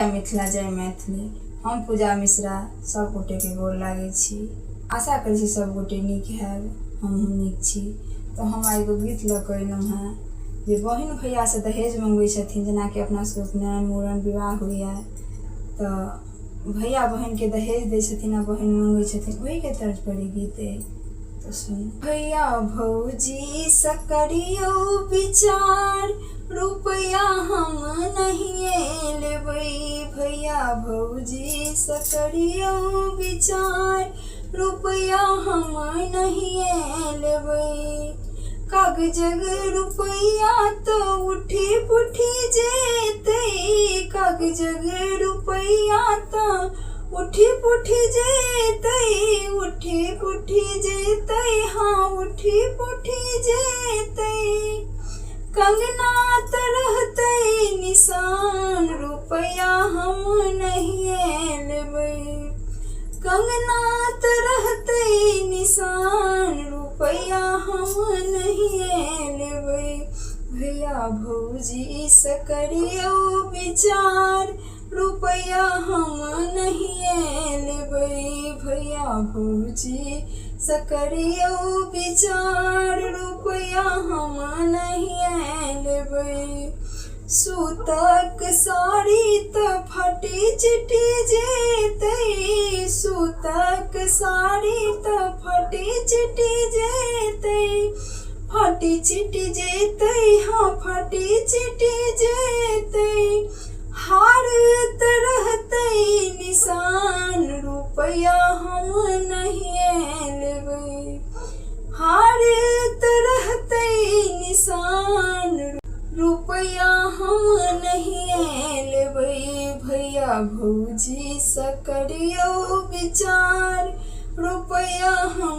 मिथिला जय मैथिली। हम पूजा मिश्रा सब गोटे के गोर लागै छी। आशा करै छी सब गोटे नीक हैब, हमहूँ नीक छी। तो हम एगो गीत लऽ कऽ अयलहुँ हेँ जे बहिन भैया से दहेज मंगबै छथिन। जेना कि अपना सबके उपनयन मूड़न विवाह होइए तो भैया बहन के दहेज दै छथिन आ बहन मंगै छथिन, वही के तर्ज पर ई गीत है। तो सुन भैया भौजी सकरियो विचार, रुपया हम नहीं लेबै। भैया भौजी सकरियो विचार, रुपया हम नहीं लेबै। कागजग रुपया तो उठी पुठी जेतै, कागजग रुपया तो उठी पुठी जेतै, उठी पुठी जेतै, हाँ उठी पुठी जेतै। कंगना त रहतै निशान, रुपया हम नहीं लेबै। कंगना त रहतै निशान, रुपया हम नहीं लेबै। भैया भौजी सकरियो विचार, रुपया हम नहीं लेबै। भैया भौजी सकरियो विचार, रुपया हम नहीं लेबै। सूतक साड़ी त फटी चिटी जेतै, सूतक साड़ी त फटी चिटी जेतै, फटी चिटी जेतै, हाँ फटी चिटी जेतै। हार त रहतै निशान, रुपया हम नहीं लेबै। हार त रहतै निशान, रुपया हम नहीं लेबै। भैया भौजी सकरियो विचार, रुपया हम